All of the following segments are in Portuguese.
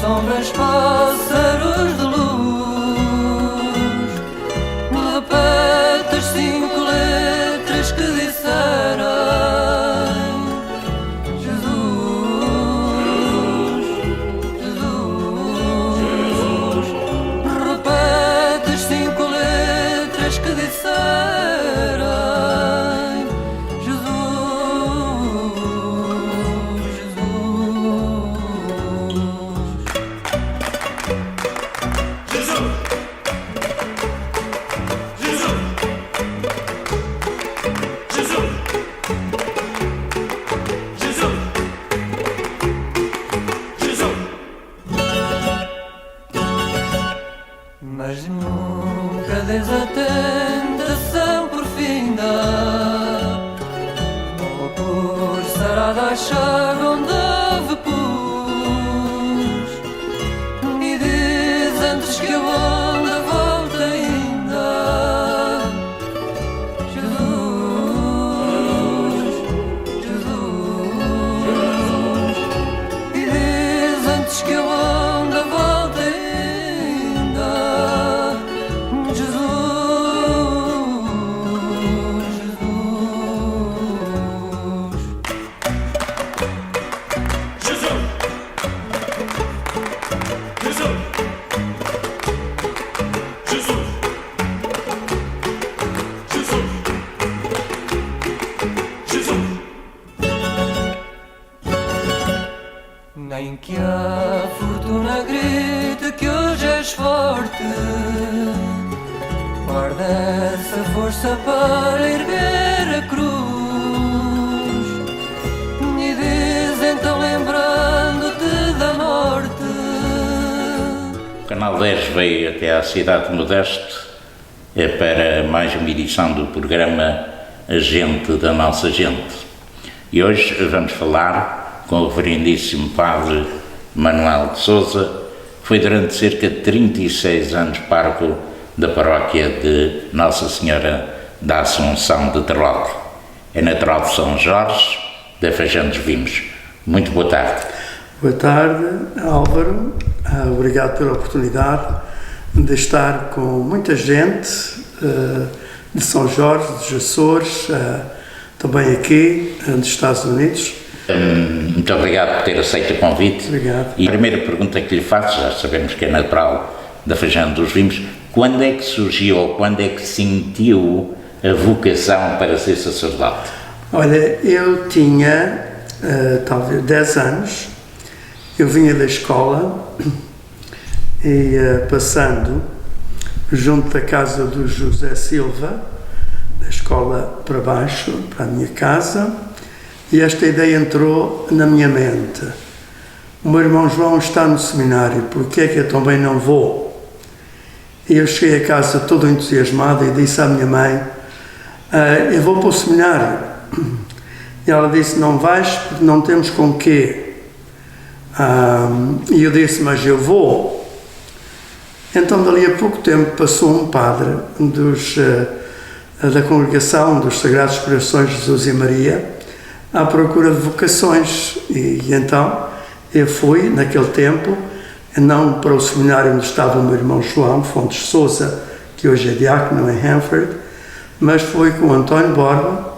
sombras, pássaros de luz. Me repete as 5 letras que disseram Jesus, Jesus. Me repete as 5 letras que disseram mas nunca des a tentação por finda, ou por sarada a chaga onde ave pus, e diz antes que a onda volte ainda Jesus, Jesus. E diz antes que a onda volte ainda nem que a fortuna grite que hoje és forte, guarda essa força para erguer a cruz, e diz então lembrando-te da morte. O Canal 10 veio até à cidade de Modesto para mais uma edição do programa A Gente da Nossa Gente. E hoje vamos falar com o reverendíssimo Padre Manuel de Sousa, que foi durante cerca de 36 anos pároco da paróquia de Nossa Senhora da Assunção de Terrote. É natural de São Jorge, da Feijão dos Vinhos. Muito boa tarde. Boa tarde, Álvaro. Obrigado pela oportunidade de estar com muita gente de São Jorge, dos Açores, também aqui dos Estados Unidos. Muito obrigado por ter aceito o convite. Obrigado. E a primeira pergunta que lhe faço, já sabemos que é natural da Feijão dos Vinhos, quando é que surgiu ou quando é que sentiu a vocação para ser sacerdote? Olha, eu tinha talvez 10 anos, eu vinha da escola e passando junto da casa do José Silva, da escola para baixo, para a minha casa, e esta ideia entrou na minha mente. O meu irmão João está no seminário, porque é que eu também não vou? E eu cheguei a casa todo entusiasmado e disse à minha mãe, eu vou para o seminário. E ela disse, não vais porque não temos com quê. E eu disse, mas eu vou. Então, dali a pouco tempo, passou um padre da congregação dos Sagrados Corações de Jesus e Maria, à procura de vocações, e então eu fui, naquele tempo, não para o seminário onde estava o meu irmão João Fontes Sousa, que hoje é diácono em Hanford, mas fui com António Borba,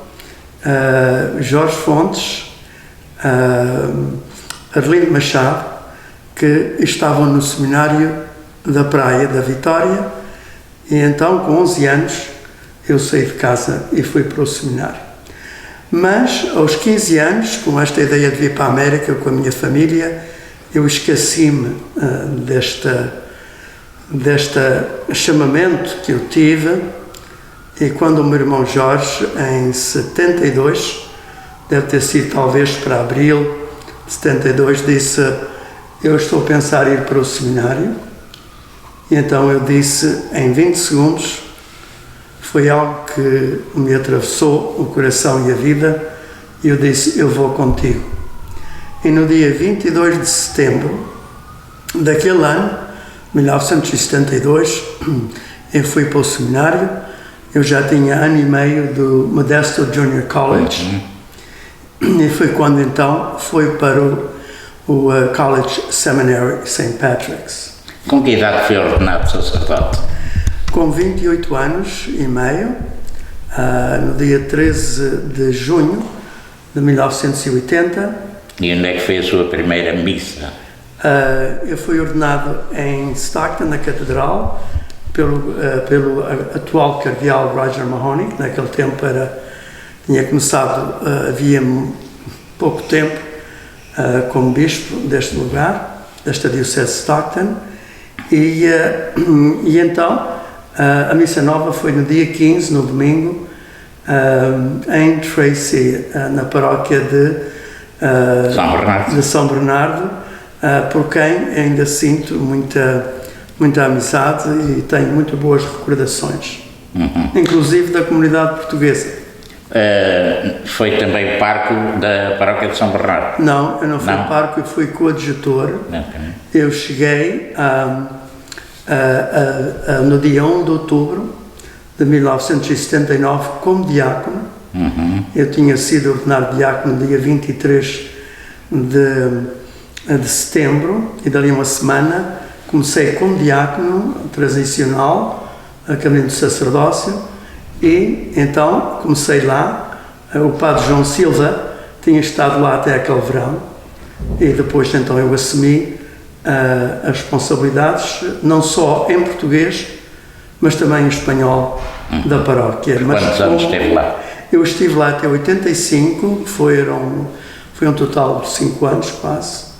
Jorge Fontes, Arlindo Machado, que estavam no seminário da Praia da Vitória, e então, com 11 anos, eu saí de casa e fui para o seminário. Mas, aos 15 anos, com esta ideia de vir para a América com a minha família, eu esqueci-me deste chamamento que eu tive, e quando o meu irmão Jorge, em 72, deve ter sido talvez para abril de 72, disse, eu estou a pensar em ir para o seminário, e então eu disse, em 20 segundos, foi algo que me atravessou o coração e a vida, e eu disse, eu vou contigo. E no dia 22 de setembro daquele ano, 1972, eu fui para o seminário. Eu já tinha ano e meio do Modesto Junior College, e foi quando então fui para o College Seminary St. Patrick's. Com que idade foi ordenado sacerdote? Com 28 anos e meio, no dia 13 de junho de 1980, E onde é que foi a sua primeira missa? eu fui ordenado em Stockton, na Catedral, pelo atual cardeal Roger Mahoney, que naquele tempo tinha começado, havia pouco tempo, como bispo deste lugar, desta diocese de Stockton, e então a missa nova foi no dia 15, no domingo, em Tracy, na paróquia de São Bernardo, por quem ainda sinto muita amizade e tenho muito boas recordações, inclusive da comunidade portuguesa. Foi também pároco da paróquia de São Bernardo? Não, eu não fui pároco, eu fui coadjutor. Eu cheguei no dia 1 de outubro de 1979 como diácono. Eu tinha sido ordenado diácono no dia 23 de setembro e dali uma semana comecei como diácono transicional a caminho do sacerdócio e então comecei lá. O padre João Silva tinha estado lá até aquele verão e depois então eu assumi as responsabilidades não só em português mas também em espanhol da paróquia. Quantos anos esteve lá? Eu estive lá até 85, foi um total de 5 anos quase.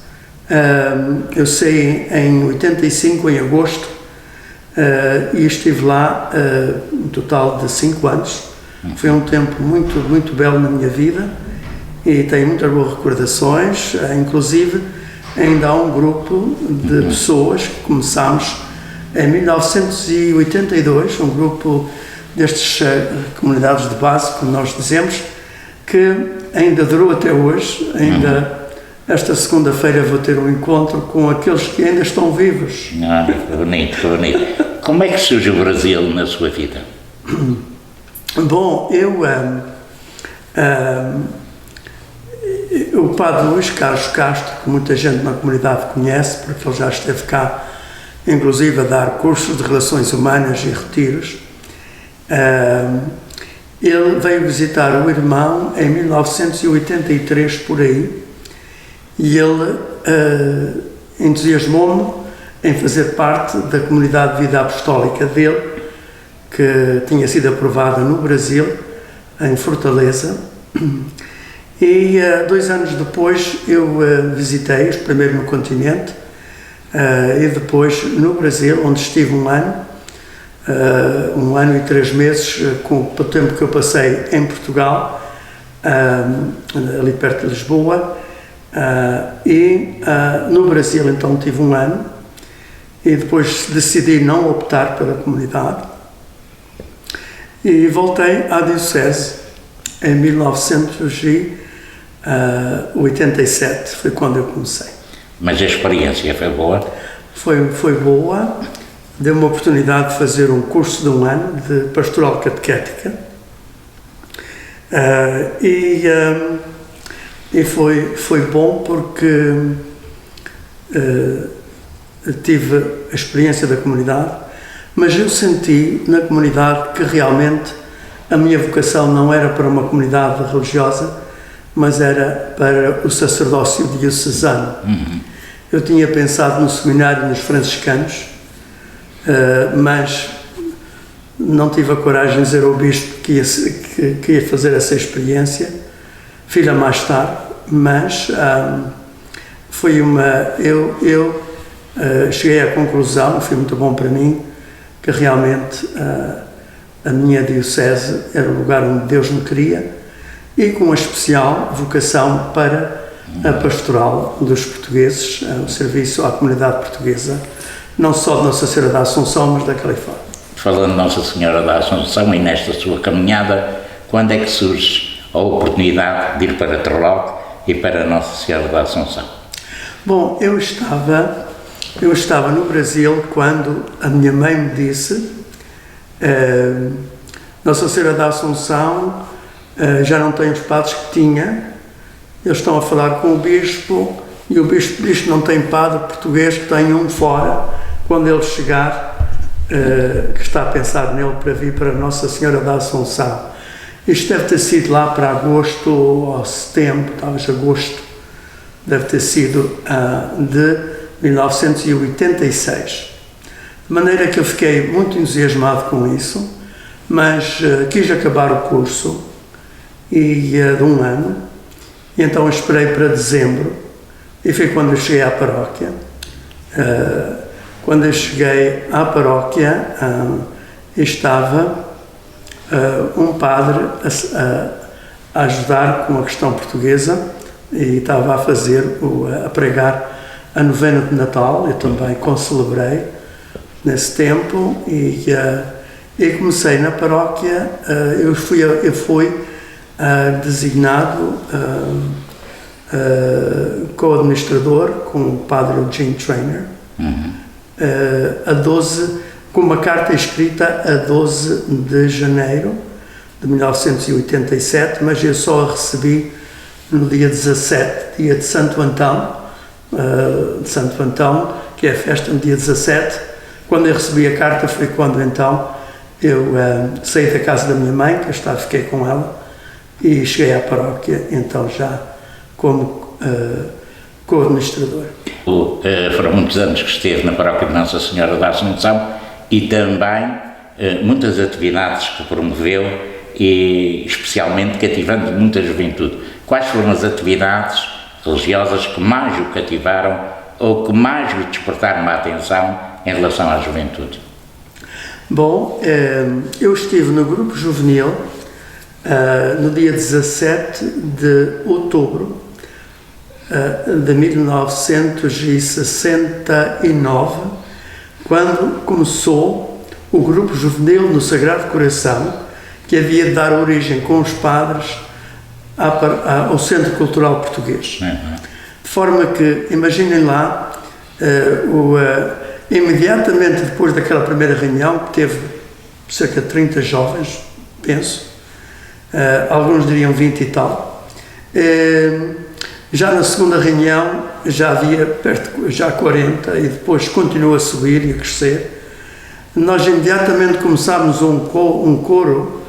Eu saí em 85, em agosto, e estive lá um total de 5 anos. Foi um tempo muito, muito belo na minha vida e tenho muitas boas recordações, inclusive ainda há um grupo de pessoas que começámos em 1982, um grupo destas comunidades de base, como nós dizemos, que ainda durou até hoje. Esta segunda-feira vou ter um encontro com aqueles que ainda estão vivos. Que bonito, que bonito. Como é que surge o Brasil na sua vida? Bom, o padre Luís Carlos Castro, que muita gente na comunidade conhece, porque ele já esteve cá, inclusive a dar cursos de relações humanas e retiros, ele veio visitar o irmão em 1983 por aí e ele entusiasmou-me em fazer parte da comunidade de vida apostólica dele, que tinha sido aprovada no Brasil, em Fortaleza, e 2 anos depois eu visitei-os, primeiro no continente e depois no Brasil, onde estive 1 ano, 1 ano e 3 meses, com o tempo que eu passei em Portugal, ali perto de Lisboa, e no Brasil então tive 1 ano, e depois decidi não optar pela comunidade, e voltei à diocese em 1987, foi quando eu comecei. Mas a experiência foi boa? Foi boa. Deu-me a oportunidade de fazer um curso de 1 ano de pastoral catequética e foi bom porque tive a experiência da comunidade, mas eu senti na comunidade que realmente a minha vocação não era para uma comunidade religiosa, mas era para o sacerdócio diocesano. Eu tinha pensado no seminário nos franciscanos, mas não tive a coragem de dizer ao bispo que ia fazer essa experiência. Fiz-a mais tarde, mas foi eu cheguei à conclusão, foi muito bom para mim, que realmente a minha diocese era o lugar onde Deus me queria e com uma especial vocação para a pastoral dos portugueses, o serviço à comunidade portuguesa, não só de Nossa Senhora da Assunção, mas da Califórnia. Falando de Nossa Senhora da Assunção e nesta sua caminhada, quando é que surge a oportunidade de ir para Terlote e para Nossa Senhora da Assunção? Bom, eu estava no Brasil quando a minha mãe me disse Nossa Senhora da Assunção já não tem os padres que tinha, eles estão a falar com o bispo E o bispo diz que não tem padre português, que tem um fora, quando ele chegar, que está a pensar nele para vir para Nossa Senhora da Assunção. Isto deve ter sido lá para agosto ou setembro, talvez agosto, deve ter sido de 1986. De maneira que eu fiquei muito entusiasmado com isso, mas quis acabar o curso de um ano, e então eu esperei para dezembro, e foi quando eu cheguei à paróquia. Quando eu cheguei à paróquia, estava um padre a ajudar com a questão portuguesa e estava a pregar a novena de Natal. Eu também concelebrei nesse tempo e comecei na paróquia. Eu fui designado co-administrador com o padre Eugene Trainer, com uma carta escrita a 12 de janeiro de 1987, mas eu só a recebi no dia 17, dia de Santo Antão, que é a festa no dia 17. Quando eu recebi a carta foi quando então eu saí da casa da minha mãe, que eu fiquei com ela, e cheguei à paróquia, então já como co-administrador. Foram muitos anos que esteve na paróquia de Nossa Senhora da Assunção e também muitas atividades que promoveu e especialmente cativando muita juventude. Quais foram as atividades religiosas que mais o cativaram ou que mais lhe despertaram a atenção em relação à juventude? Bom, eu estive no grupo juvenil no dia 17 de outubro de 1969, quando começou o grupo juvenil no Sagrado Coração, que havia de dar origem com os padres ao Centro Cultural Português. De forma que, imaginem lá, imediatamente depois daquela primeira reunião, que teve cerca de 30 jovens, penso, alguns diriam 20 e tal, já na segunda reunião já havia já 40 e depois continuou a subir e a crescer. Nós imediatamente começámos um coro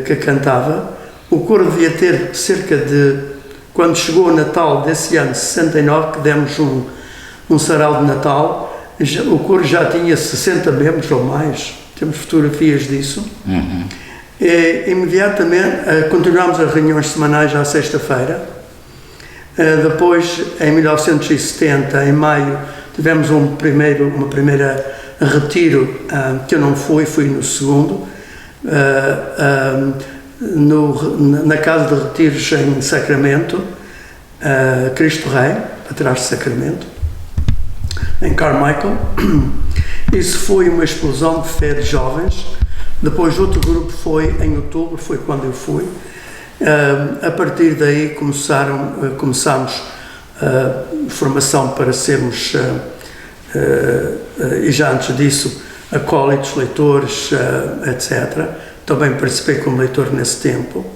que cantava. O coro devia ter cerca de, quando chegou o Natal desse ano, 69, que demos um sarau de Natal, o coro já tinha 60 membros ou mais, temos fotografias disso. E, imediatamente continuámos as reuniões semanais à sexta-feira. Depois, em 1970, em maio, tivemos uma primeira retiro, que eu não fui no segundo, na casa de retiros em Sacramento, Cristo Rei, atrás de Sacramento, em Carmichael. Isso foi uma explosão de fé de jovens. Depois outro grupo foi em outubro, foi quando eu fui. A partir daí começámos formação para sermos, e já antes disso, acólitos, leitores, etc. Também participei como leitor nesse tempo.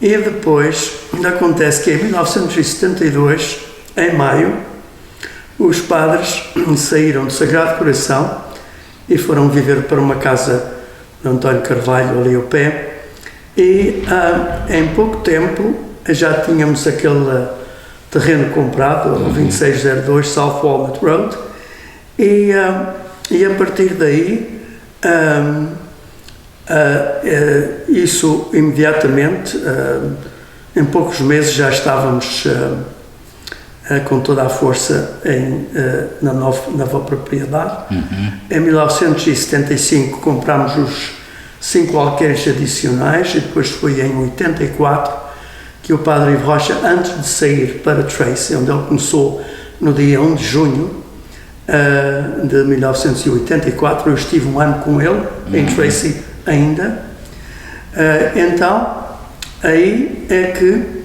E depois acontece que em 1972, em maio, os padres saíram do Sagrado Coração e foram viver para uma casa de António Carvalho, ali ao pé. E em pouco tempo já tínhamos aquele terreno comprado, o 2602 South Walnut Road, e a partir daí, isso imediatamente, em poucos meses já estávamos com toda a força na nova propriedade. Em 1975 comprámos os 5 alqueires adicionais e depois foi em 84 que o Padre Ivo Rocha, antes de sair para Tracy, onde ele começou no dia 1 de junho de 1984, eu estive um ano com ele em Tracy ainda. Então, aí é que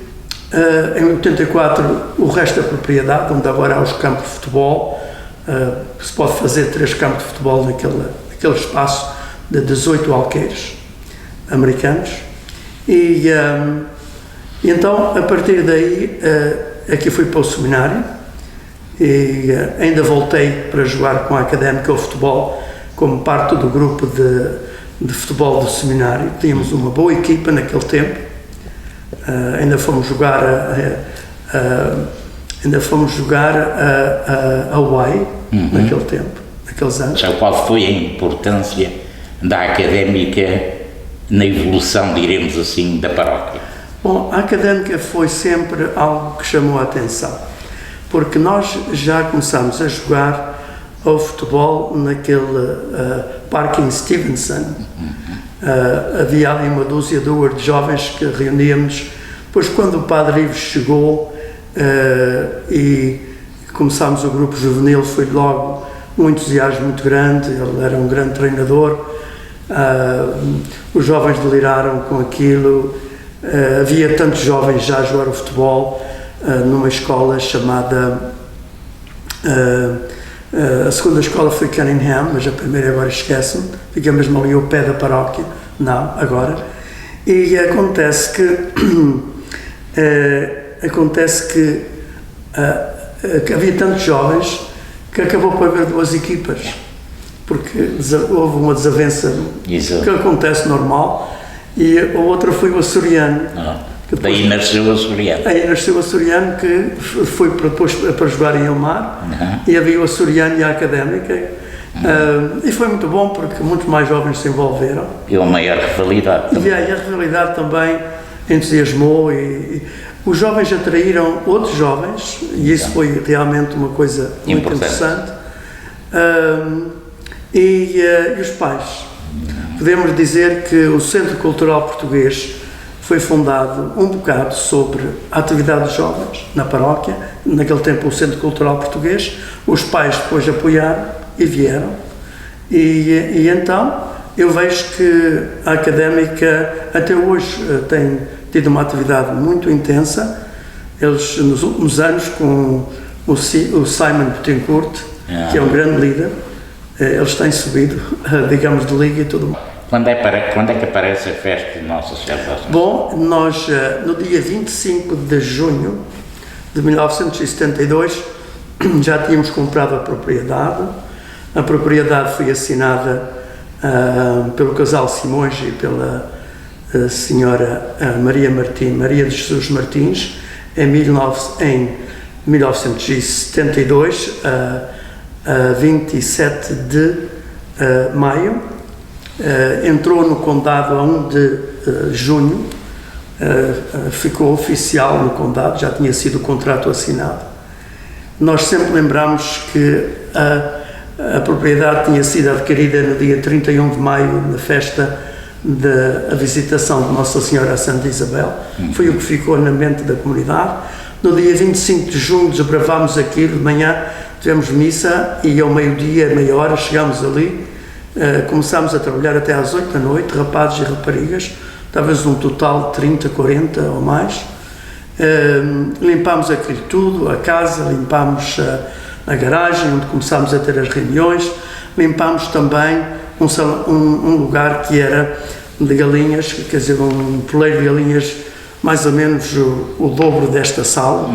em 84 o resto da propriedade, onde agora há os campos de futebol, se pode fazer 3 campos de futebol naquele espaço de 18 alqueires americanos. E então, a partir daí, aqui fui para o seminário, e ainda voltei para jogar com a Académica o futebol como parte do grupo de futebol do seminário. Tínhamos uma boa equipa naquele tempo. Ainda fomos jogar a Hawaii naquele tempo, naqueles anos. Já qual foi a importância da Académica na evolução, diremos assim, da paróquia? Bom, a Académica foi sempre algo que chamou a atenção, porque nós já começámos a jogar ao futebol naquele parque em Stevenson. Havia ali uma dúzia de jovens que reuníamos. Depois, quando o Padre Ives chegou e começámos o grupo juvenil, foi logo um entusiasmo muito grande. Ele era um grande treinador. Os jovens deliraram com aquilo. Havia tantos jovens já a jogar o futebol numa escola chamada... a segunda escola foi Cunningham, mas a primeira agora esquece-me, fica mesmo ali ao pé da paróquia, não, agora. E acontece que havia tantos jovens que acabou por haver duas equipas, porque houve uma desavença que acontece normal, e a outra foi o açoriano. Daí nasceu o açoriano. Aí nasceu o açoriano, que foi depois para jogar em Elmar, e havia o açoriano e a Académica, e foi muito bom porque muitos mais jovens se envolveram. E uma maior rivalidade também. E a rivalidade também entusiasmou, e os jovens atraíram outros jovens, e isso foi realmente uma coisa muito interessante. E os pais. Podemos dizer que o Centro Cultural Português foi fundado um bocado sobre a atividade dos jovens na paróquia, naquele tempo o Centro Cultural Português. Os pais depois apoiaram e vieram, e então eu vejo que a Académica até hoje tem tido uma atividade muito intensa. Eles nos últimos anos, com o Simon Betancourt, que é um grande líder, eles têm subido, digamos, de liga e tudo mais. Quando é que aparece a festa de Nossa Senhora da Assunção? Bom, nós no dia 25 de junho de 1972 já tínhamos comprado a propriedade. A propriedade foi assinada pelo casal Simões e pela senhora Maria de Jesus Martins em 1972, a 27 de maio. Entrou no condado a 1 de junho, ficou oficial no condado, já tinha sido o contrato assinado. Nós sempre lembramos que a propriedade tinha sido adquirida no dia 31 de maio, na festa da visitação de Nossa Senhora a Santa Isabel. Foi o que ficou na mente da comunidade. No dia 25 de junho desbravámos aquilo, de manhã tivemos missa, e ao meio-dia, meia hora, chegámos ali. Começámos a trabalhar até às 8 da noite, rapazes e raparigas, talvez um total de 30, 40 ou mais. Limpámos aquilo tudo, a casa, limpámos a garagem, onde começámos a ter as reuniões, limpámos também um lugar que era de galinhas, quer dizer, um poleiro de galinhas, mais ou menos o dobro desta sala,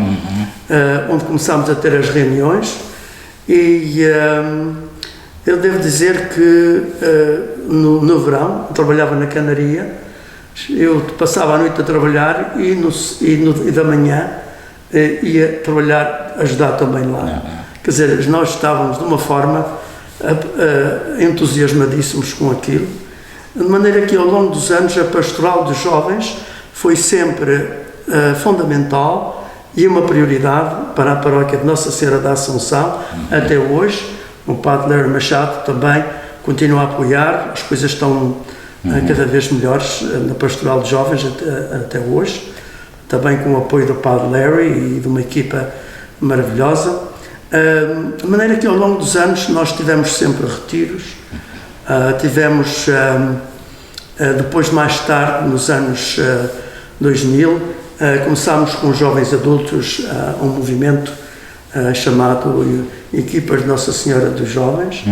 onde começámos a ter as reuniões. E eu devo dizer que no verão, eu trabalhava na canaria, eu passava a noite a trabalhar e da manhã ia trabalhar, ajudar também lá. Quer dizer, nós estávamos de uma forma entusiasmadíssimos com aquilo, de maneira que ao longo dos anos a pastoral dos jovens foi sempre fundamental e uma prioridade para a paróquia de Nossa Senhora da Assunção até hoje. O Padre Larry Machado também continua a apoiar, as coisas estão cada vez melhores na pastoral de jovens até hoje, também com o apoio do Padre Larry e de uma equipa maravilhosa. De maneira que ao longo dos anos nós tivemos sempre retiros, tivemos depois mais tarde, nos anos 2000, começámos com os jovens adultos um movimento chamado Equipas de Nossa Senhora dos Jovens,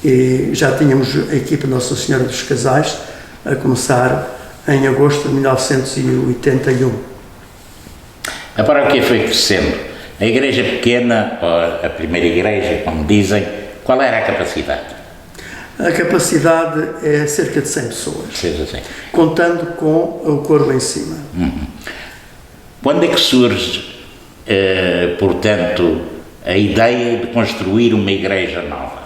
e já tínhamos a equipa Nossa Senhora dos Casais a começar em agosto de 1981. A paróquia foi crescendo. A igreja pequena, ou a primeira igreja, como dizem, qual era a capacidade? A capacidade é cerca de 100 pessoas, Seja assim. contando com o coro em cima. Quando é que surge, portanto, a ideia de construir uma igreja nova?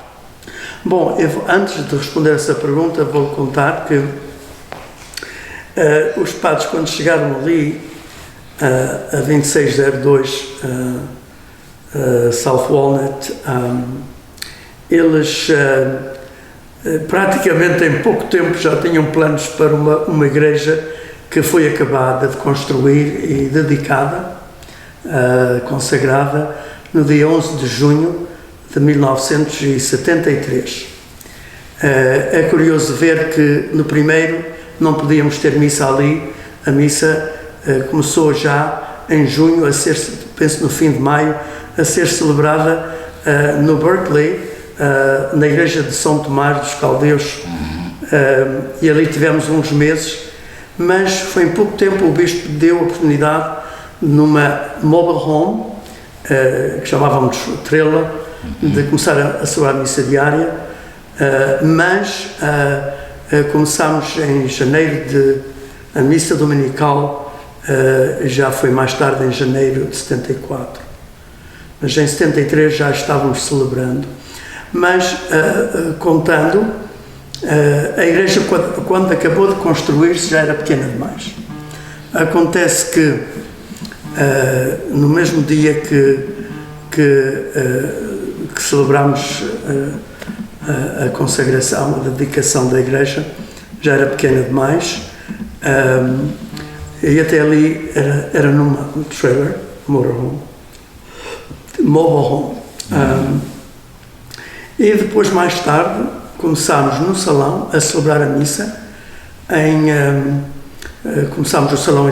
Bom, antes de responder essa pergunta, vou contar que os padres, quando chegaram ali, a 2602 South Walnut, eles praticamente em pouco tempo já tinham planos para uma igreja que foi acabada de construir e dedicada, consagrada, no dia 11 de junho de 1973. É curioso ver que no primeiro não podíamos ter missa ali. A missa começou já em junho, a ser, penso no fim de maio, a ser celebrada no Berkeley, na igreja de São Tomás dos Caldeus, e ali tivemos uns meses, mas foi em pouco tempo o bispo deu a oportunidade numa mobile home, que chamávamos Trela, de começar a celebrar a missa diária, mas começámos em janeiro a missa dominical, já foi mais tarde em janeiro de 74, mas em 73 já estávamos celebrando. Mas, contando, a igreja, quando acabou de construir-se, já era pequena demais. Acontece que, no mesmo dia que celebramos a consagração, a dedicação da igreja, já era pequena demais, e até ali era numa trailer, mobile home. E depois, mais tarde, começámos no salão a celebrar a missa. Começámos o salão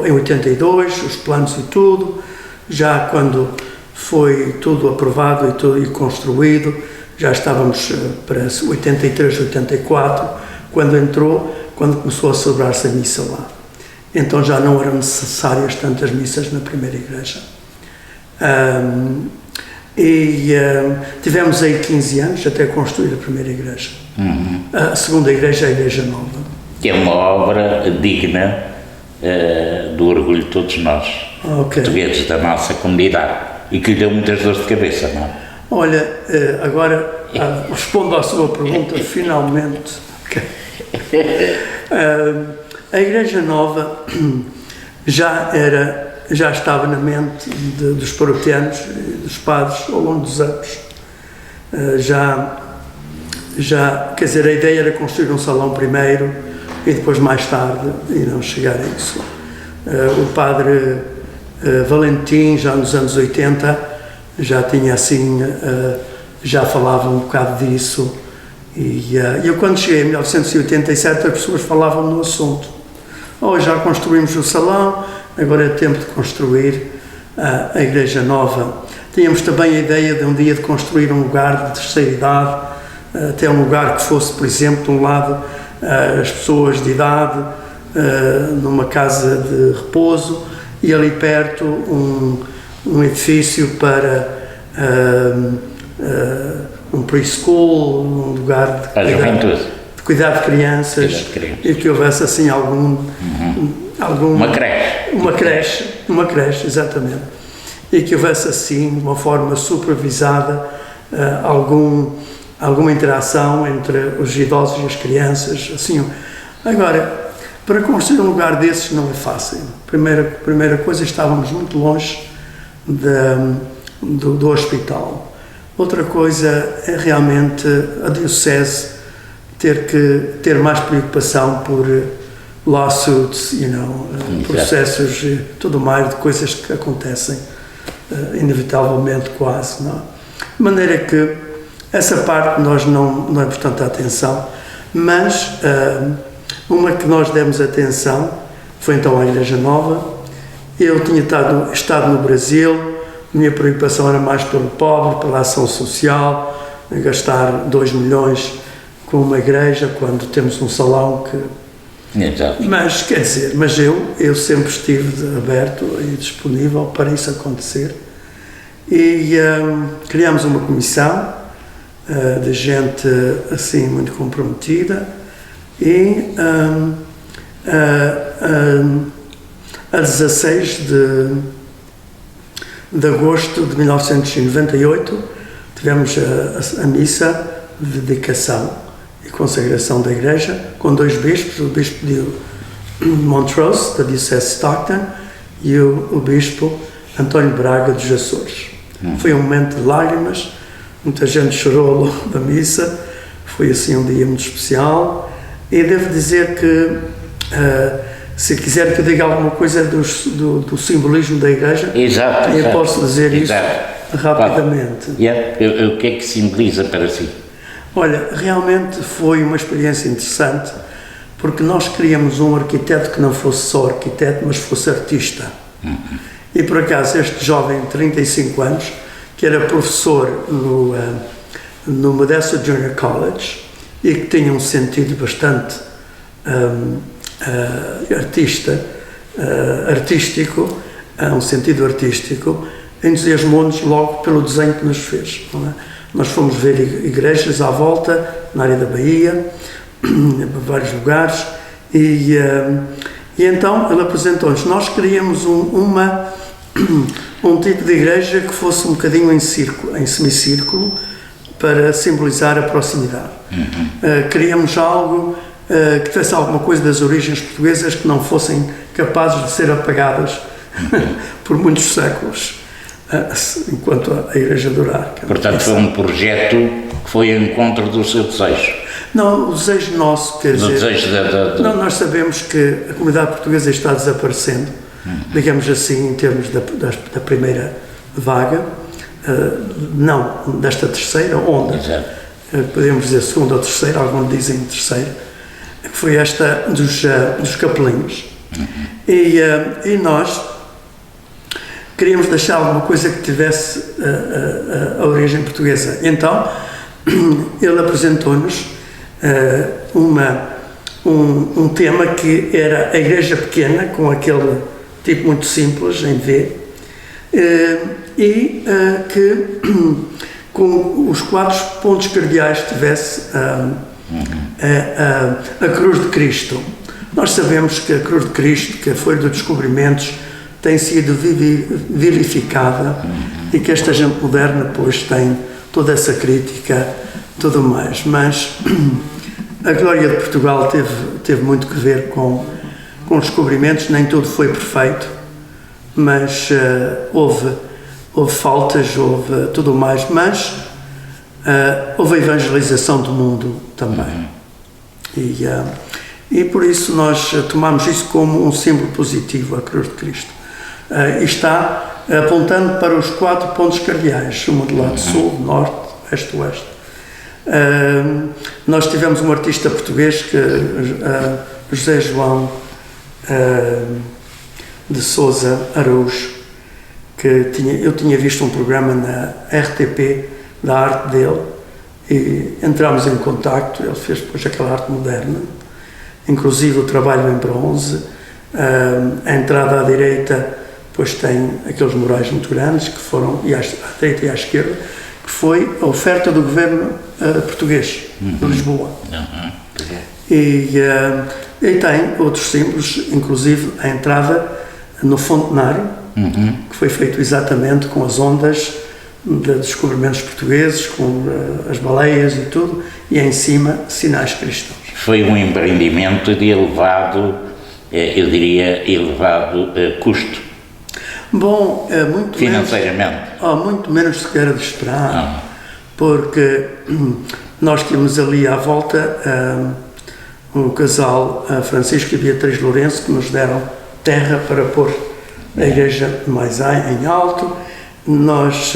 em 82, os planos e tudo. Já quando foi tudo aprovado e construído, já estávamos para 83, 84, quando começou a celebrar-se a missa lá. Então já não eram necessárias tantas missas na primeira igreja. Tivemos aí 15 anos até construir a primeira igreja. A segunda igreja é a Igreja Nova. Que é uma obra digna do orgulho de todos nós, portugueses, da nossa comunidade, e que lhe deu muitas dores de cabeça, não é? Olha, agora respondo à sua pergunta, finalmente. A Igreja Nova já estava na mente dos paroquianos e dos padres ao longo dos anos. Quer dizer, a ideia era construir um salão primeiro e depois mais tarde, e não chegar a isso. O padre Valentim, já nos anos 80, já tinha assim, já falava um bocado disso, e eu quando cheguei em 1987 as pessoas falavam no assunto. Já construímos o salão, agora é tempo de construir a Igreja Nova. Tínhamos também a ideia de um dia de construir um lugar de terceira idade, até um lugar que fosse, por exemplo, de um lado as pessoas de idade, numa casa de repouso, e ali perto um edifício para um preschool, um lugar de cuidar de crianças, e que houvesse assim uma creche, exatamente, e que houvesse assim, de uma forma supervisada, alguma interação entre os idosos e as crianças, assim. Agora, para construir um lugar desses não é fácil. Primeira coisa, estávamos muito longe do hospital. Outra coisa é realmente a diocese ter mais preocupação por lawsuits, processos e tudo mais, de coisas que acontecem inevitavelmente quase, não é? De maneira que essa parte nós não é portanto atenção, mas uma que nós demos atenção foi então a Igreja Nova. Eu tinha estado no Brasil, minha preocupação era mais pelo pobre, pela ação social, gastar 2 milhões com uma igreja quando temos um salão que... Exato. Mas, quer dizer, eu sempre estive aberto e disponível para isso acontecer. e criámos uma comissão de gente assim muito comprometida e a 16 de agosto de 1998 tivemos a missa de dedicação e consagração da igreja com 2 bispos, o bispo de Montrose, da diocese de Stockton, e o bispo António Braga dos Açores. Foi um momento de lágrimas, muita gente chorou ao longo da missa, foi assim um dia muito especial, e devo dizer que se quiser que eu diga alguma coisa do simbolismo da igreja, eu posso dizer isso rapidamente. O que é que simboliza para si? Olha, realmente foi uma experiência interessante, porque nós queríamos um arquiteto que não fosse só arquiteto, mas fosse artista. E por acaso este jovem de 35 anos, que era professor no Modesto Junior College e que tinha um sentido bastante artístico, um sentido artístico, entusiasmou-nos logo pelo desenho que nos fez. Não é? Nós fomos ver igrejas à volta, na área da Bahia, em vários lugares, e então ele apresentou-nos. Nós queríamos um tipo de igreja que fosse um bocadinho em semicírculo, para simbolizar a proximidade. Queríamos algo que tivesse alguma coisa das origens portuguesas que não fossem capazes de ser apagadas por muitos séculos, enquanto a igreja durar. Portanto, foi um projeto que foi ao encontro do seu desejo. Não, o desejo nosso, quer dizer, não, nós sabemos que a comunidade portuguesa está desaparecendo, digamos assim, em termos da primeira vaga, não desta terceira onda, podemos dizer segunda ou terceira, alguns dizem terceira, que foi esta dos capelinhos. E nós queríamos deixar alguma coisa que tivesse a origem portuguesa. Então, ele apresentou-nos um tema que era a igreja pequena, com aquele tipo muito simples, em V, e que com os 4 pontos cardeais tivesse a cruz de Cristo. Nós sabemos que a cruz de Cristo, que a folha dos descobrimentos, tem sido vilificada e que esta gente moderna, pois, tem toda essa crítica, tudo mais. Mas a glória de Portugal teve muito que ver com os descobrimentos. Nem tudo foi perfeito, mas houve faltas, houve tudo mais, mas houve a evangelização do mundo também. E por isso nós tomamos isso como um símbolo positivo, a cruz de Cristo. E está apontando para os 4 pontos cardeais, uma do lado sul, norte, este, oeste. Nós tivemos um artista português, José João de Sousa Araújo, que eu tinha visto um programa na RTP da arte dele e entramos em contacto. Ele fez depois aquela arte moderna, inclusive o trabalho em bronze. A entrada à direita depois tem aqueles murais muito grandes que foram, à direita e à esquerda, que foi a oferta do governo português de Lisboa. E tem outros símbolos, inclusive a entrada no Fontenário, que foi feito exatamente com as ondas de descobrimentos portugueses, com as baleias e tudo, e em cima sinais cristãos. Foi um empreendimento de elevado, eu diria, elevado custo. Bom, muito financeiramente. Muito menos do que era de esperar, porque nós tínhamos ali à volta um casal, Francisco e Beatriz Lourenço, que nos deram terra para pôr a igreja mais em alto. Nós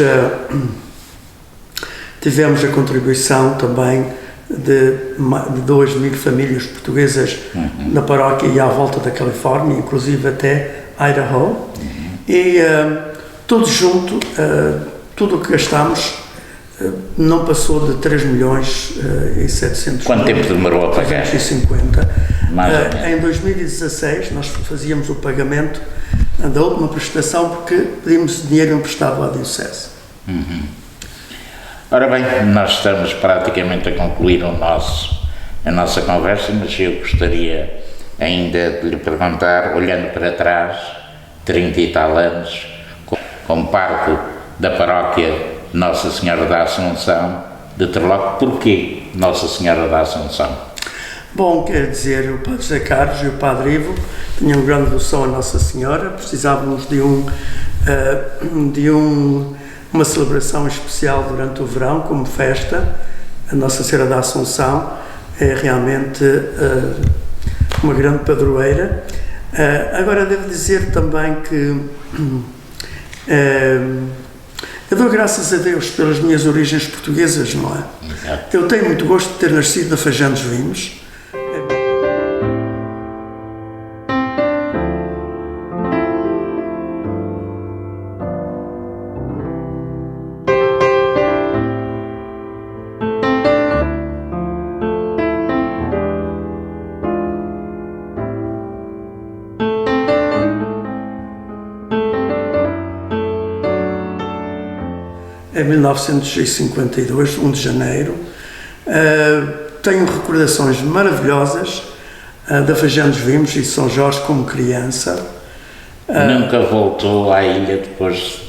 tivemos a contribuição também de 2.000 famílias portuguesas na paróquia e à volta da Califórnia, inclusive até Idaho. E tudo junto, tudo o que gastámos não passou de 3.700.000. Quanto tempo demorou a pagar? 350. Em 2016 nós fazíamos o pagamento da última prestação, porque pedimos dinheiro emprestado à diocese. Ora bem, nós estamos praticamente a concluir a nossa conversa, mas eu gostaria ainda de lhe perguntar, olhando para trás, 30 e tal anos, como parte da paróquia Nossa Senhora da Assunção de Terloque, porquê Nossa Senhora da Assunção? Bom, quer dizer, o Padre José Carlos e o Padre Ivo tinham grande devoção a Nossa Senhora, precisávamos de uma celebração especial durante o verão, como festa. A Nossa Senhora da Assunção é realmente uma grande padroeira. Agora, devo dizer também que eu dou graças a Deus pelas minhas origens portuguesas, não é? Exato. Eu tenho muito gosto de ter nascido na Fajã dos Vinhos. Em 1952, 1 de janeiro, tenho recordações maravilhosas da Fajã dos Vinhos e de São Jorge como criança. Nunca voltou à ilha depois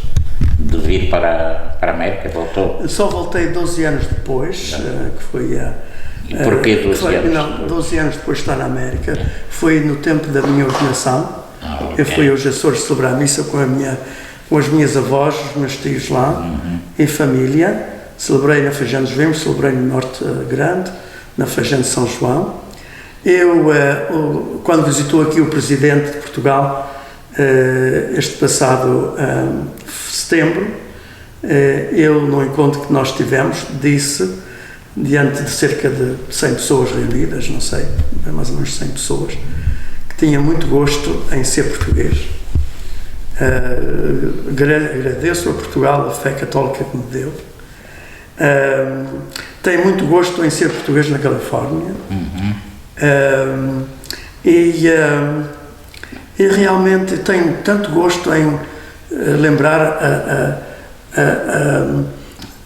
de vir para a América? Voltou? Só voltei 12 anos depois, que foi a... E porquê 12 anos? Não, 12 anos depois de estar na América. Foi no tempo da minha ordenação. Okay. Eu fui aos Açores celebrar a missa com as minhas avós, os meus tios lá, em família. Celebrei na Fajã dos Vinhos, celebrei no Norte Grande, na Fajã de São João. Quando visitou aqui o Presidente de Portugal, este passado setembro, eu, no encontro que nós tivemos, disse, diante de cerca de 100 pessoas reunidas, não sei, mais ou menos 100 pessoas, que tinha muito gosto em ser português. Agradeço a Portugal a fé católica que me deu. Tenho muito gosto em ser português na Califórnia. E realmente tenho tanto gosto em lembrar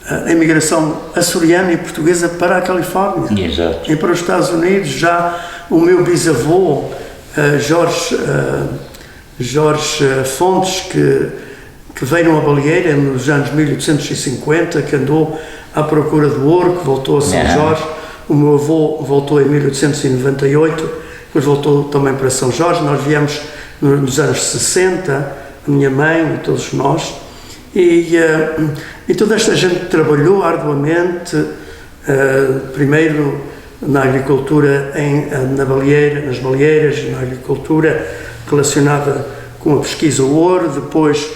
a imigração açoriana e portuguesa para a Califórnia. Exato. E para os Estados Unidos, já o meu bisavô, Jorge Fontes, que veio numa baleeira nos anos 1850, que andou à procura do ouro, que voltou a São Jorge. O meu avô voltou em 1898, depois voltou também para São Jorge. Nós viemos nos anos 60, a minha mãe e todos nós, e toda esta gente trabalhou arduamente, primeiro na agricultura nas baleeiras, na agricultura relacionada com a pesquisa do ouro, depois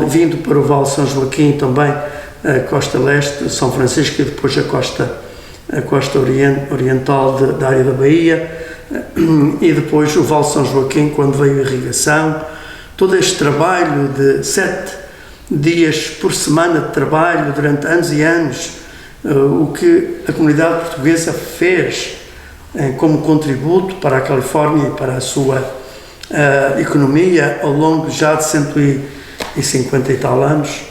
vindo para o Vale São Joaquim também, a costa leste, São Francisco, e depois a costa oriental da área da Bahia, e depois o Vale São Joaquim, quando veio a irrigação. Todo este trabalho de 7 dias por semana de trabalho durante anos e anos, o que a comunidade portuguesa fez como contributo para a Califórnia e para a sua economia ao longo já de 150 e tal anos.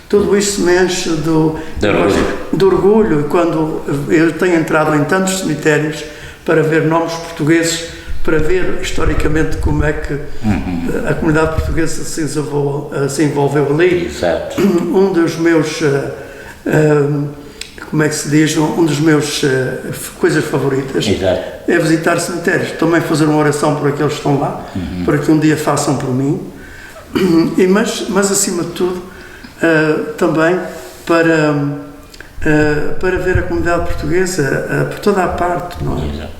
Tudo isso me enche de orgulho, e quando eu tenho entrado em tantos cemitérios para ver nomes portugueses, para ver historicamente como é que a comunidade portuguesa se envolveu ali. Exato. Um dos meus, como é que se diz, um dos meus coisas favoritas. Exato. É visitar cemitérios, também fazer uma oração por aqueles que estão lá, para que um dia façam por mim, mas acima de tudo, também para ver a comunidade portuguesa por toda a parte, não é? Exato.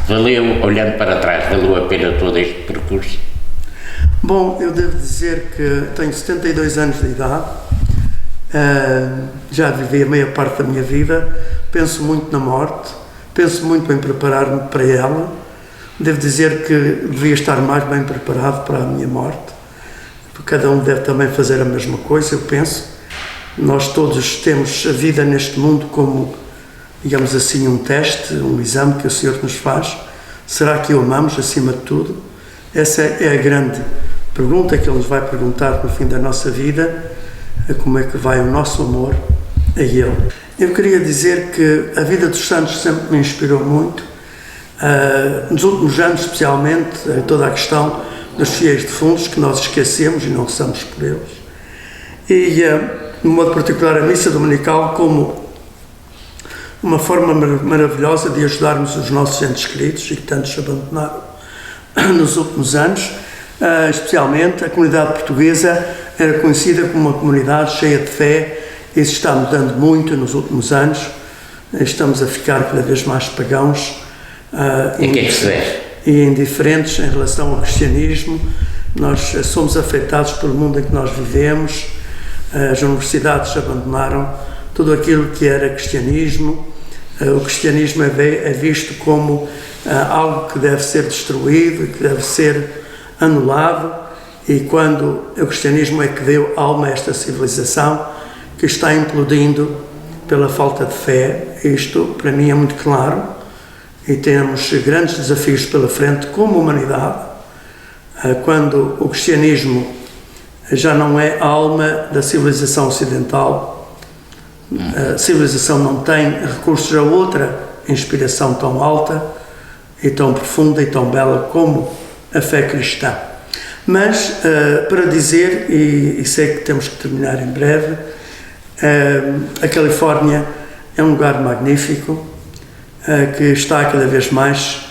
Valeu, olhando para trás, valeu a pena todo este percurso? Bom, eu devo dizer que tenho 72 anos de idade, já vivi a meia parte da minha vida, penso muito na morte, penso muito em preparar-me para ela. Devo dizer que devia estar mais bem preparado para a minha morte, porque cada um deve também fazer a mesma coisa, eu penso. Nós todos temos a vida neste mundo como, digamos assim, um teste, um exame que o Senhor nos faz. Será que o amamos acima de tudo? Essa é a grande pergunta que Ele nos vai perguntar no fim da nossa vida. como é que vai o nosso amor a Ele. Eu queria dizer que a vida dos santos sempre me inspirou muito, nos últimos anos especialmente, toda a questão dos fiéis defuntos, que nós esquecemos e não rezamos por eles. E, de modo particular, a missa dominical como uma forma maravilhosa de ajudarmos os nossos entes queridos e que tantos abandonaram nos últimos anos. Especialmente a comunidade portuguesa era conhecida como uma comunidade cheia de fé. Isso está mudando muito nos últimos anos. Estamos a ficar cada vez mais pagãos e indiferentes em relação ao cristianismo. Nós somos afetados pelo mundo em que nós vivemos. As universidades abandonaram tudo aquilo que era cristianismo. O cristianismo é visto como algo que deve ser destruído, que deve ser anulado, e quando o cristianismo é que deu alma a esta civilização que está implodindo pela falta de fé. Isto para mim é muito claro, e temos grandes desafios pela frente como humanidade, quando o cristianismo já não é a alma da civilização ocidental. A civilização não tem recursos a outra inspiração tão alta e tão profunda e tão bela como a fé cristã. Mas, para dizer, e sei que temos que terminar em breve, a Califórnia é um lugar magnífico, que está cada vez mais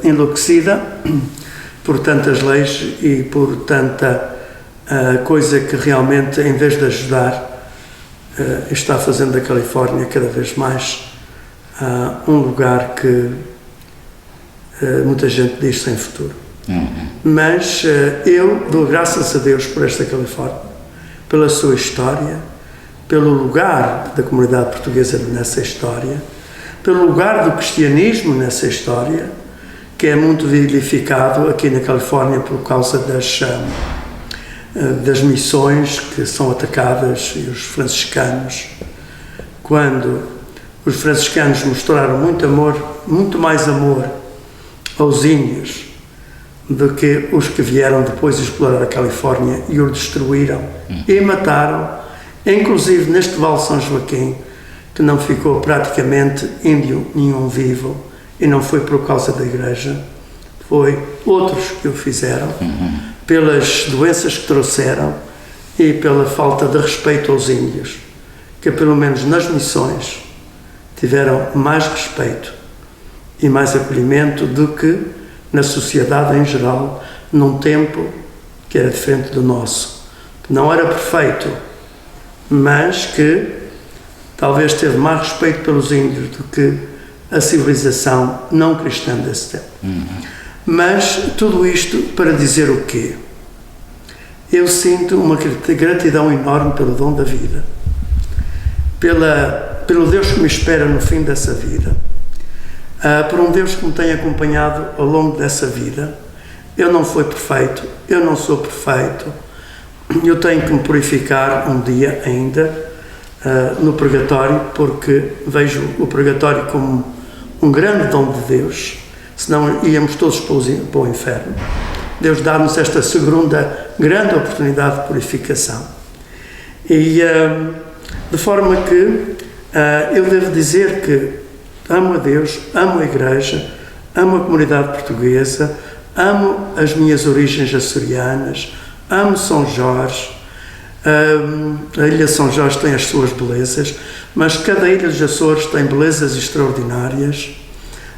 enlouquecida por tantas leis e por tanta coisa que realmente, em vez de ajudar, está fazendo da Califórnia cada vez mais um lugar que muita gente diz sem futuro. Mas eu dou graças a Deus por esta Califórnia, pela sua história, pelo lugar da comunidade portuguesa nessa história, pelo lugar do cristianismo nessa história, que é muito vilificado aqui na Califórnia por causa das missões que são atacadas, e os franciscanos, quando os franciscanos mostraram muito amor, muito mais amor aos índios do que os que vieram depois explorar a Califórnia e o destruíram e mataram, inclusive neste Vale São Joaquim, que não ficou praticamente índio nenhum vivo, e não foi por causa da igreja, foi outros que o fizeram, pelas doenças que trouxeram e pela falta de respeito aos índios, que pelo menos nas missões tiveram mais respeito e mais acolhimento do que na sociedade em geral, num tempo que era diferente do nosso, que não era perfeito, mas que talvez teve mais respeito pelos índios do que a civilização não cristã desse tempo. Mas tudo isto para dizer o quê? Eu sinto uma gratidão enorme pelo dom da vida, pelo Deus que me espera no fim dessa vida, por um Deus que me tem acompanhado ao longo dessa vida. Eu não fui perfeito, eu não sou perfeito, eu tenho que me purificar um dia ainda no purgatório, porque vejo o purgatório como um grande dom de Deus, senão íamos todos para o inferno. Deus dá-nos esta segunda grande oportunidade de purificação. E de forma que eu devo dizer que amo a Deus, amo a Igreja, amo a comunidade portuguesa, amo as minhas origens açorianas, amo São Jorge. A ilha de São Jorge tem as suas belezas, mas cada ilha dos Açores tem belezas extraordinárias.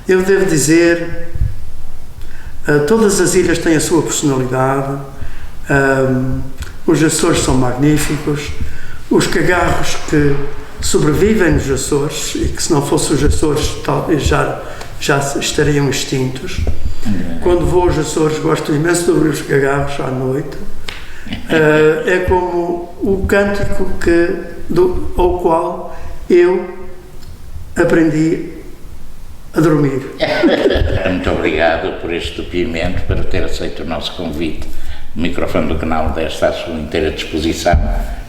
Eu devo dizer, todas as ilhas têm a sua personalidade, os Açores são magníficos, os cagarros que sobrevivem nos Açores, e que se não fossem os Açores talvez já estariam extintos. Quando vou aos Açores gosto imenso de ouvir os cagarros à noite. É como o cântico ao qual eu aprendi a dormir. Muito obrigado por este depoimento, por ter aceito o nosso convite. O microfone do canal está à sua inteira disposição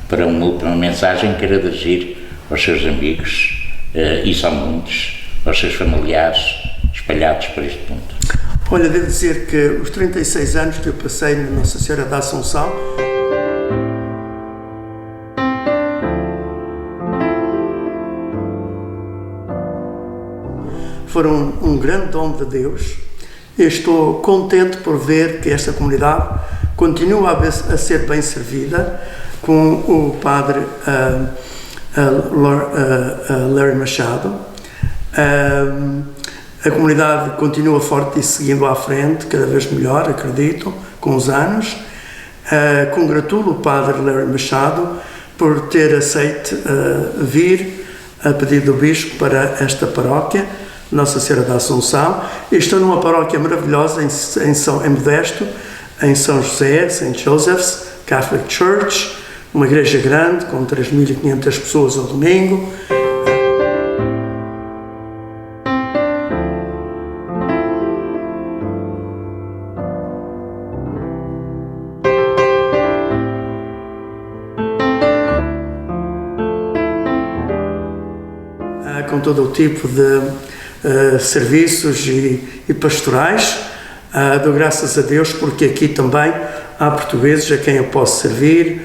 para uma última mensagem. Quero dirigir aos seus amigos, e são muitos, aos seus familiares espalhados por este mundo. Olha, devo dizer que os 36 anos que eu passei na Nossa Senhora da Assunção foram um grande dom de Deus. E estou contente por ver que esta comunidade continua a ser bem servida com o padre Larry Machado. A comunidade continua forte e seguindo à frente, cada vez melhor, acredito, com os anos. Congratulo o padre Larry Machado por ter aceito vir a pedido do bispo para esta paróquia, Nossa Senhora da Assunção. Estou numa paróquia maravilhosa em Modesto, em São José, St. Joseph's Catholic Church, uma igreja grande com 3.500 pessoas ao domingo. Com todo o tipo de serviços e pastorais. Dou graças a Deus porque aqui também há portugueses a quem eu posso servir,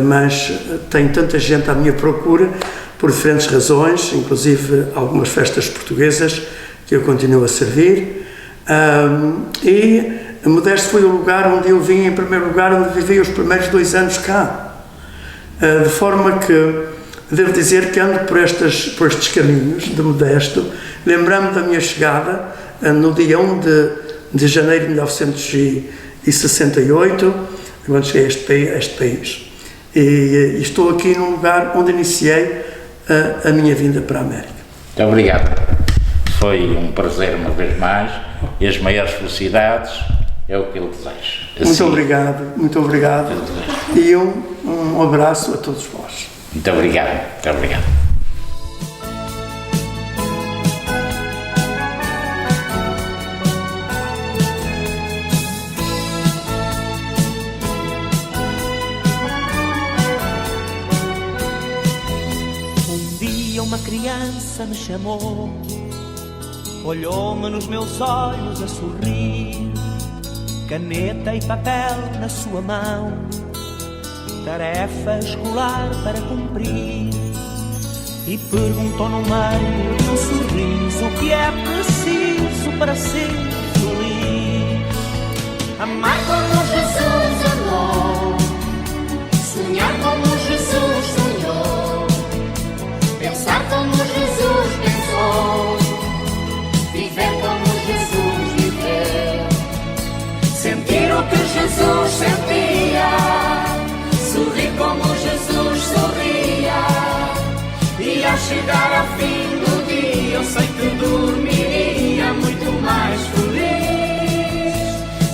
mas tenho tanta gente à minha procura por diferentes razões, inclusive algumas festas portuguesas que eu continuo a servir. E Modesto foi o lugar onde eu vim, em primeiro lugar, onde vivi os primeiros 2 anos cá. De forma que devo dizer que ando por estes caminhos de Modesto, lembrando da minha chegada no dia 1 de janeiro de 1968, quando cheguei a este país. E estou aqui num lugar onde iniciei a minha vinda para a América. Muito obrigado. Foi um prazer uma vez mais e as maiores felicidades é o que eu desejo. Assim, muito obrigado. E um abraço a todos vós. Muito obrigado, muito obrigado. Um dia uma criança me chamou, olhou-me nos meus olhos a sorrir, caneta e papel na sua mão, tarefa escolar para cumprir, e perguntou no meio de um sorriso o que é preciso para ser feliz. Amar como Jesus amou, sonhar como Jesus sonhou, pensar como Jesus pensou, viver como Jesus viveu, sentir o que Jesus sentia, sorrir como Jesus sorria, e ao chegar ao fim do dia eu sei que dormiria muito mais feliz.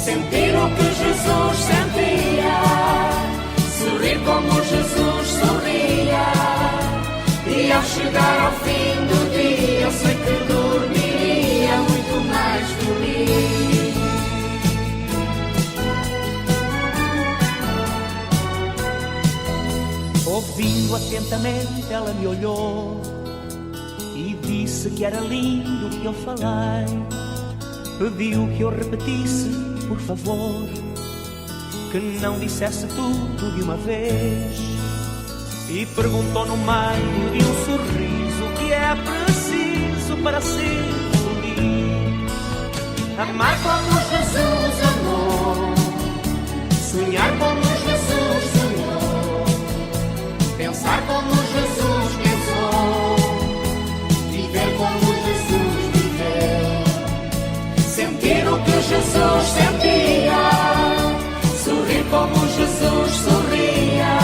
Sentir o que Jesus sentia, sorrir como Jesus sorria, e ao chegar ao fim do dia eu sei que dormiria muito mais feliz. Ouvindo atentamente, ela me olhou e disse que era lindo o que eu falei. Pediu que eu repetisse, por favor, que não dissesse tudo de uma vez, e perguntou no meio de um sorriso o que é preciso para ser feliz. Amar como Jesus amou, sonhar como Jesus sonhou, pensar como Jesus pensou, viver como Jesus viveu, sentir o que Jesus sentia, sorrir como Jesus sorria,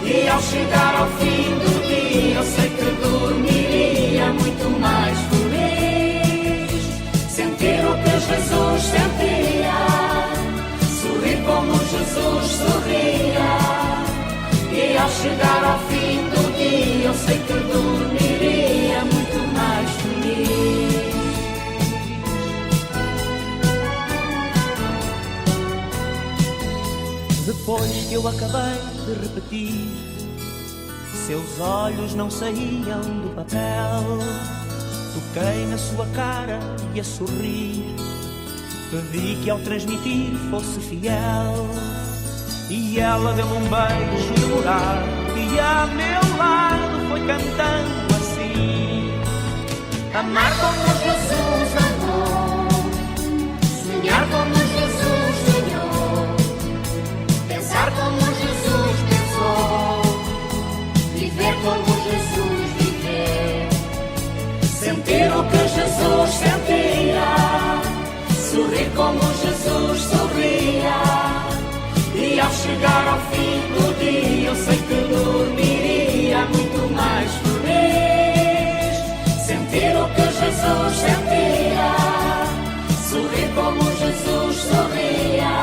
e ao chegar ao fim do dia eu sei que dormiria muito mais feliz. Sentir o que Jesus sentia, sorrir como Jesus sorria, e ao chegar ao fim do dia eu sei que dormiria muito mais feliz. Depois que eu acabei de repetir, seus olhos não saíam do papel. Toquei na sua cara e a sorrir, pedi que ao transmitir fosse fiel, e ela deu-me um beijo demorado e a meu lado foi cantando assim: amar como Jesus como Jesus sorria. E ao chegar ao fim do dia eu sei que dormiria muito mais feliz. Sentir o que Jesus sentia, sorrir como Jesus sorria.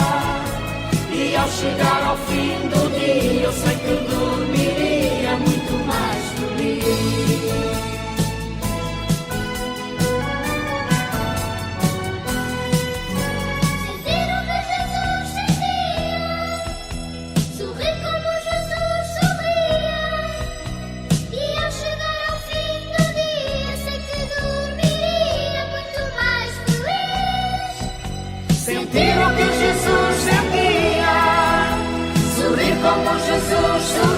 E ao chegar ao fim do dia eu sei que dormiria muito mais feliz. Sentir o que Jesus sentia, sorrir como Jesus sorria.